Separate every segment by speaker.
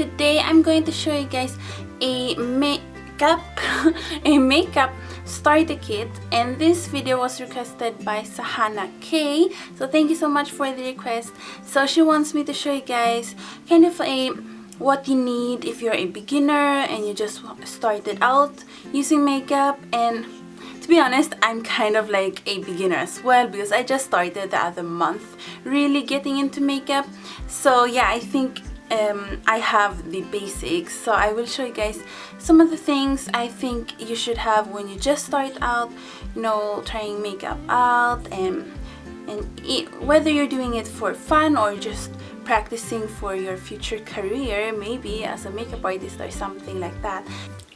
Speaker 1: today I'm going to show you guys a makeup a makeup starter kit, and this video was requested by Sahana K, so thank you so much for the request. So she wants me to show you guys kind of what you need if you're a beginner and you just started out using makeup. And to be honest, I'm kind of like a beginner as well because I just started the other month really getting into makeup. So yeah, I think I have the basics, so I will show you guys some of the things I think you should have when you just start out, you know, trying makeup out, and whether you're doing it for fun or just practicing for your future career, maybe as a makeup artist or something like that.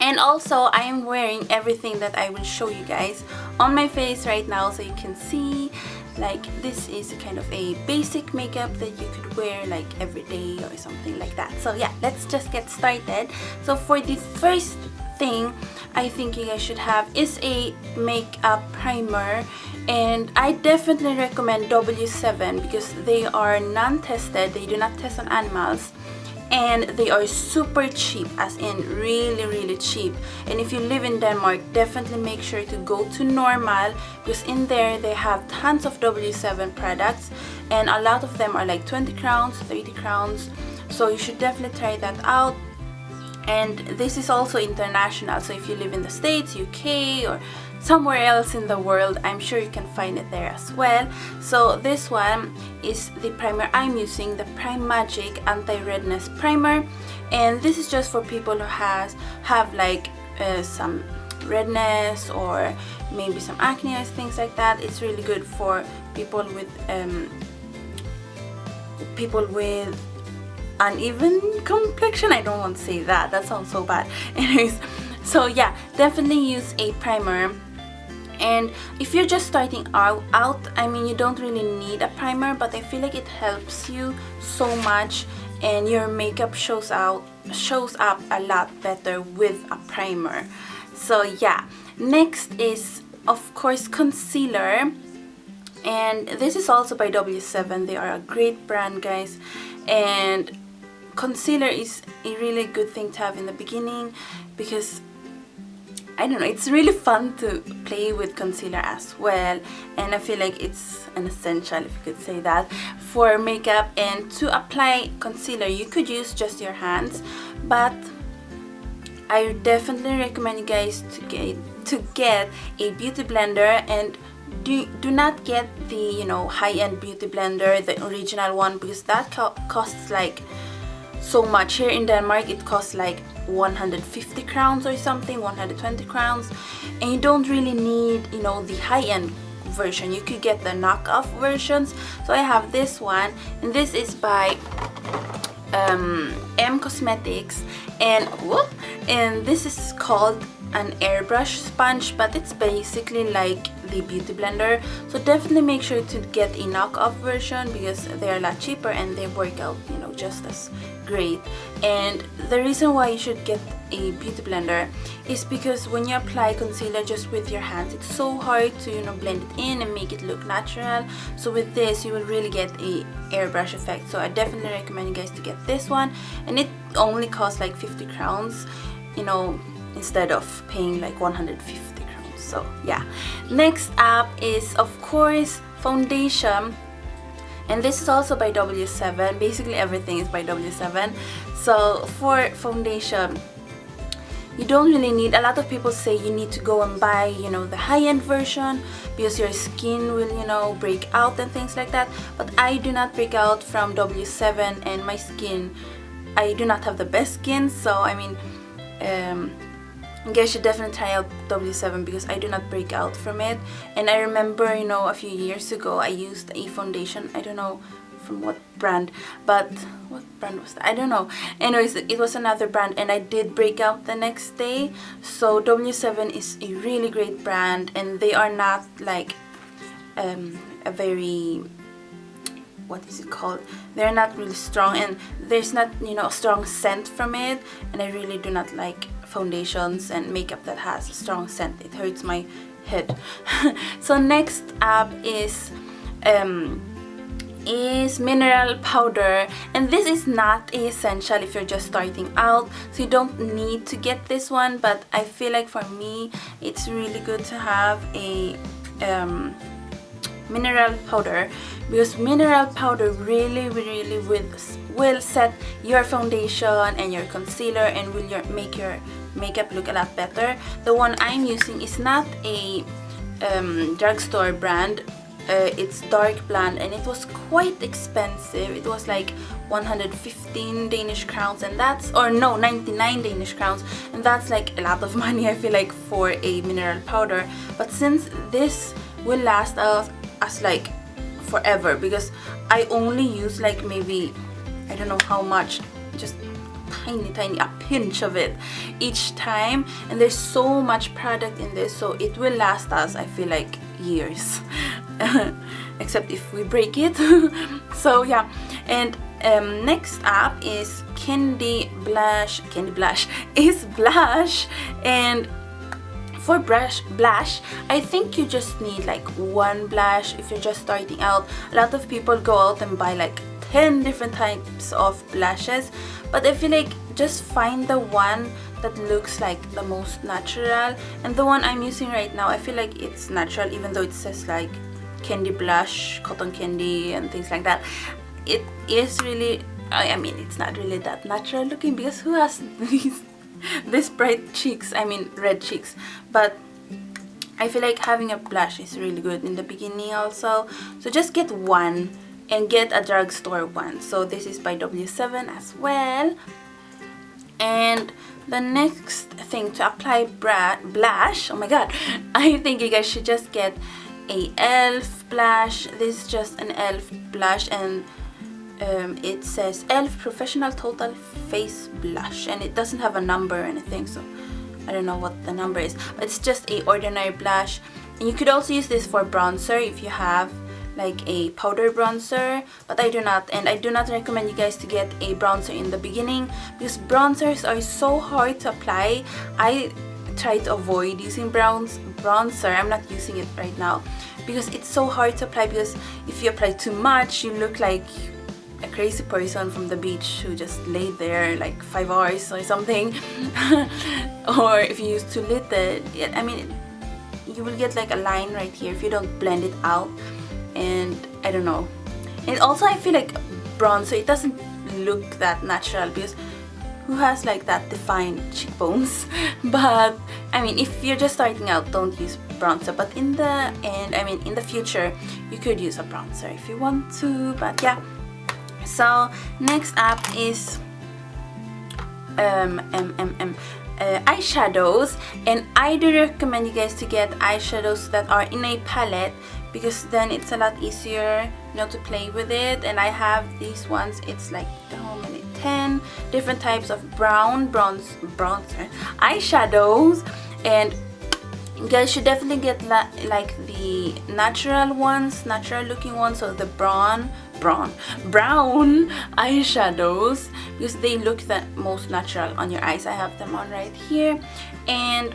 Speaker 1: And also, I am wearing everything that I will show you guys on my face right now, so you can see. Like, this is kind of a basic makeup that you could wear like every day or something like that. So yeah, let's just get started. So for the first thing I think you guys should have is a makeup primer, and I definitely recommend W7 because they are non-tested, they do not test on animals, and they are super cheap, as in really cheap. And if you live in Denmark, definitely make sure to go to Normal, because in there they have tons of W7 products, and a lot of them are like 20 crowns, 30 crowns, so you should definitely try that out. And this is also international, so if you live in the States, UK, or somewhere else in the world, I'm sure you can find it there as well. So this one is the primer I'm using, the Prime Magic Anti-Redness Primer, and this is just for people who have like some redness or maybe some acne or things like that. It's really good for people with uneven complexion. I don't want to say that, that sounds so bad. Anyways, so yeah, definitely use a primer. And if you're just starting out, I mean, you don't really need a primer, but I feel like it helps you so much, and your makeup shows up a lot better with a primer. So yeah, next is of course concealer, and this is also by W7. They are a great brand, guys, and concealer is a really good thing to have in the beginning because I don't know, it's really fun to play with concealer as well, and I feel like it's an essential, if you could say that, for makeup. And to apply concealer, you could use just your hands, but I definitely recommend you guys to get a beauty blender, and do not get the, you know, high-end beauty blender, the original one, because that costs like so much. Here in Denmark it costs like 150 crowns or something, 120 crowns, and you don't really need, you know, the high-end version. You could get the knockoff versions. So I have this one, and this is by M Cosmetics, and this is called an airbrush sponge, but it's basically like the beauty blender. So definitely make sure to get a knockoff version because they're a lot cheaper and they work out, you know, just as great. And the reason why you should get a beauty blender is because when you apply concealer just with your hands, it's so hard to, you know, blend it in and make it look natural. So with this, you will really get a airbrush effect. So I definitely recommend you guys to get this one, and it only costs like 50 crowns, you know, instead of paying like 150 crowns. So yeah, next up is of course foundation, and this is also by W7. Basically everything is by W7. So for foundation, you don't really need, a lot of people say you need to go and buy, you know, the high-end version because your skin will, you know, break out and things like that. But I do not break out from W7, and my skin, I do not have the best skin, so I mean, you guys should definitely try out W7 because I do not break out from it. And I remember, you know, a few years ago I used a foundation, I don't know from what brand, but what brand was that? I don't know. Anyways, it was another brand, and I did break out the next day. So W7 is a really great brand, and they are not like a very, what is it called, they're not really strong, and there's not, you know, a strong scent from it, and I really do not like foundations and makeup that has a strong scent. It hurts my head. So next up is is mineral powder, and this is not essential if you're just starting out, so you don't need to get this one, but I feel like for me it's really good to have a mineral powder, because mineral powder really will set your foundation and your concealer and will make your makeup look a lot better. The one I'm using is not a drugstore brand. It's dark blonde and it was quite expensive. It was like 115 Danish crowns, and that's, or no, 99 Danish crowns, and that's like a lot of money, I feel like, for a mineral powder. But since this will last us like forever, because I only use like maybe, I don't know how much, just tiny a pinch of it each time, and there's so much product in this, so it will last us, I feel like, years. Except if we break it. So yeah, and next up is Candy Blush is blush, and for blush, I think you just need like one blush if you're just starting out. A lot of people go out and buy like 10 different types of blushes, but I feel like just find the one that looks like the most natural, and the one I'm using right now, I feel like it's natural, even though it says like candy blush, cotton candy and things like that. It is really, I mean, it's not really that natural looking, because who has this bright cheeks, I mean red cheeks, but I feel like having a blush is really good in the beginning also. So just get one and get a drugstore one. So this is by W7 as well. And the next thing to apply blush, oh my god, I think you guys should just get a e.l.f. blush. This is just an e.l.f. blush, and it says e.l.f. Professional Total Face Blush, and it doesn't have a number or anything, so I don't know what the number is, but it's just a ordinary blush. And you could also use this for bronzer if you have like a powder bronzer, but I do not, and I do not recommend you guys to get a bronzer in the beginning, because bronzers are so hard to apply. I try to avoid using bronzer. I'm not using it right now because it's so hard to apply, because if you apply too much, you look like a crazy person from the beach who just laid there like 5 hours or something. Or if you use too little, I mean, you will get like a line right here if you don't blend it out, and I don't know. And also I feel like bronzer, it doesn't look that natural, because who has like that defined cheekbones? But I mean, if you're just starting out, don't use bronzer, but in the end, I mean in the future, you could use a bronzer if you want to. But yeah, so next up is eyeshadows, and I do recommend you guys to get eyeshadows that are in a palette, because then it's a lot easier, you know, to play with it. And I have these ones, it's like how many, 10 different types of bronzer eyeshadows, and you guys should definitely get like the natural ones, natural looking ones, so the brown eyeshadows, because they look the most natural on your eyes. I have them on right here, and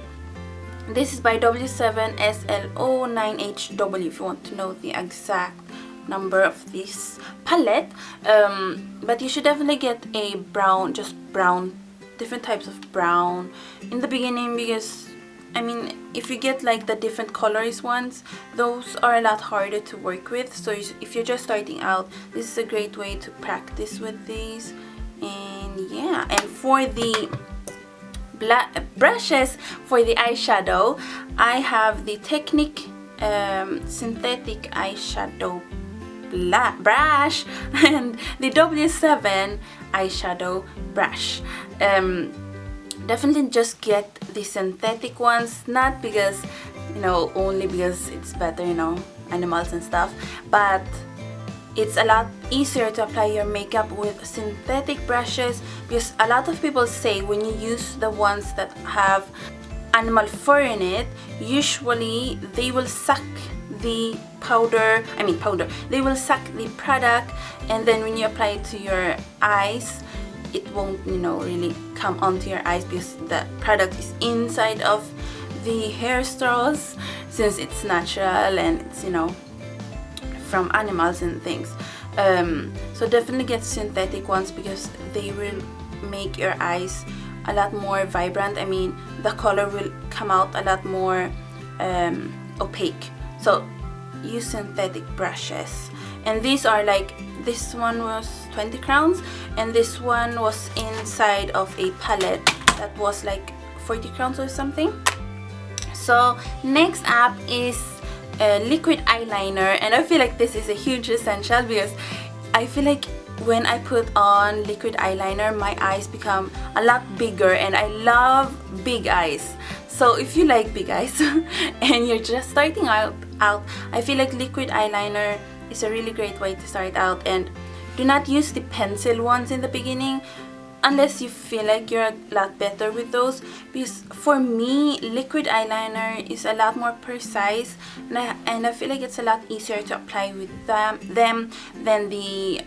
Speaker 1: this is by W7 SLO9HW if you want to know the exact number of this palette. But you should definitely get a brown, just brown, different types of brown in the beginning, because I mean, if you get like the different colors ones, those are a lot harder to work with. So if you're just starting out, this is a great way to practice with these. And yeah, and for the brushes for the eyeshadow, I have the Technique synthetic eyeshadow brush and the W7 eyeshadow brush. Definitely just get the synthetic ones, not because, you know, only because it's better, you know, animals and stuff, but it's a lot easier to apply your makeup with synthetic brushes, because a lot of people say when you use the ones that have animal fur in it, usually they will suck the they will suck the product, and then when you apply it to your eyes, it won't, you know, really come onto your eyes, because the product is inside of the hair straws, since it's natural and it's, you know, from animals and things. So definitely get synthetic ones because they will make your eyes a lot more vibrant. I mean, the color will come out a lot more opaque. So use synthetic brushes. And these are like, this one was 20 crowns and this one was inside of a palette that was like 40 crowns or something. So next up is liquid eyeliner, and I feel like this is a huge essential because I feel like when I put on liquid eyeliner my eyes become a lot bigger, and I love big eyes. So if you like big eyes and you're just starting out, I feel like liquid eyeliner is a really great way to start out. And do not use the pencil ones in the beginning unless you feel like you're a lot better with those, because for me liquid eyeliner is a lot more precise, and I feel like it's a lot easier to apply with them than the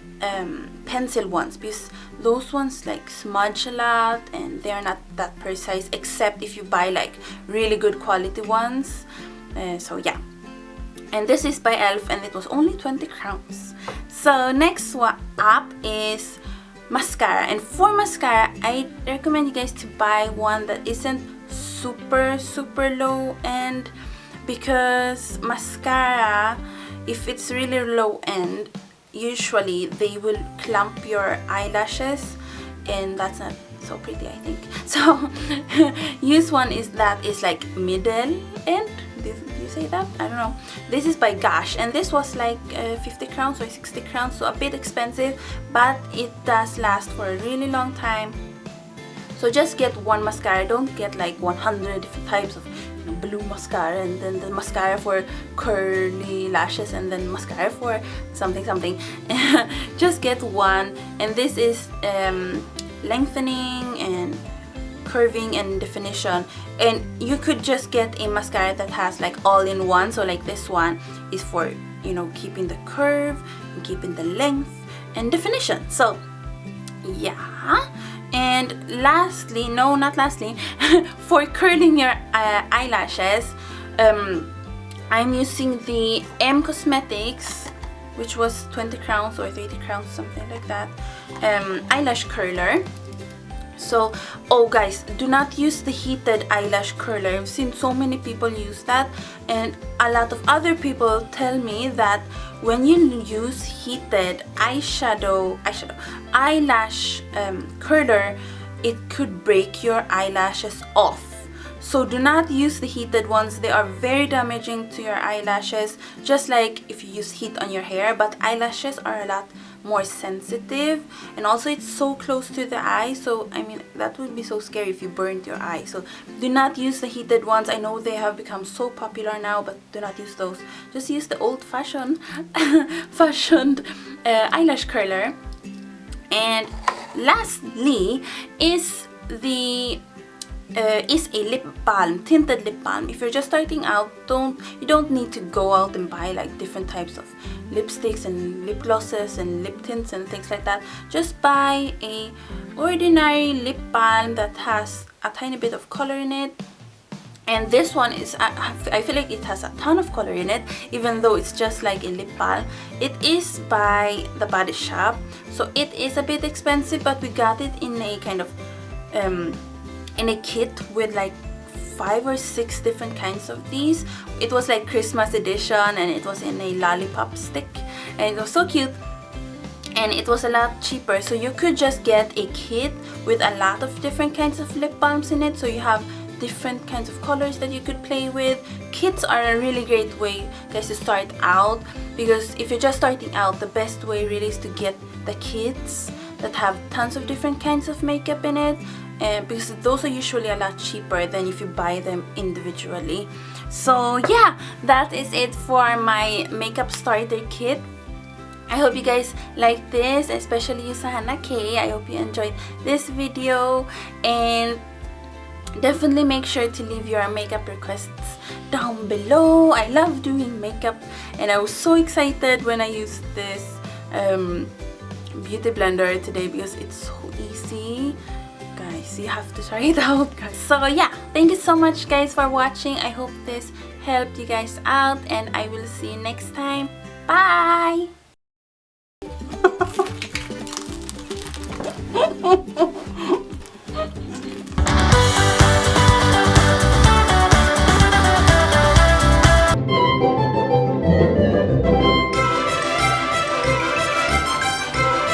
Speaker 1: pencil ones, because those ones like smudge a lot and they're not that precise, except if you buy like really good quality ones. So yeah, and this is by ELF and it was only 20 crowns. So next one up is mascara, and for mascara I recommend you guys to buy one that isn't super low end, because mascara, if it's really low end, usually they will clump your eyelashes and that's not so pretty, I think. So use one that is like middle end. Did you say that? I don't know. This is by Gosh, and this was like 50 crowns or 60 crowns, so a bit expensive, but it does last for a really long time. So just get one mascara, don't get like 100 different types of blue mascara and then the mascara for curly lashes and then mascara for something. Just get one, and this is lengthening and curving and definition. And you could just get a mascara that has like all-in-one, so like this one is for, you know, keeping the curve and keeping the length and definition. So yeah. And lastly, no not lastly, for curling your eyelashes, I'm using the M Cosmetics, which was 20 crowns or 30 crowns, something like that, eyelash curler. So, oh guys, do not use the heated eyelash curler. I've seen so many people use that, and a lot of other people tell me that when you use heated eyelash curler, it could break your eyelashes off. So do not use the heated ones. They are very damaging to your eyelashes, just like if you use heat on your hair, but eyelashes are a lot more sensitive, and also it's so close to the eye, so I mean that would be so scary if you burned your eye. So do not use the heated ones. I know they have become so popular now, but do not use those. Just use the old-fashioned eyelash curler. And lastly is the is a lip balm, tinted lip balm. If you're just starting out, you don't need to go out and buy like different types of lipsticks and lip glosses and lip tints and things like that. Just buy a ordinary lip balm that has a tiny bit of color in it. And this one is, I feel like it has a ton of color in it, even though it's just like a lip balm. It is by The Body Shop, so it is a bit expensive, but we got it in a kind of in a kit with like 5 or 6 different kinds of these. It was like Christmas edition, and it was in a lollipop stick, and it was so cute, and it was a lot cheaper. So you could just get a kit with a lot of different kinds of lip balms in it, so you have different kinds of colors that you could play with. Kits are a really great way, guys, to start out, because if you're just starting out, the best way really is to get the kits that have tons of different kinds of makeup in it, because those are usually a lot cheaper than if you buy them individually. So yeah, that is it for my makeup starter kit. I hope you guys like this, especially you, Sahana K. I hope you enjoyed this video, and definitely make sure to leave your makeup requests down below. I love doing makeup, and I was so excited when I used this beauty blender today because it's so easy. Guys, you have to try it out, guys. So yeah, thank you so much, guys, for watching. I hope this helped you guys out, and I will see you next time. Bye!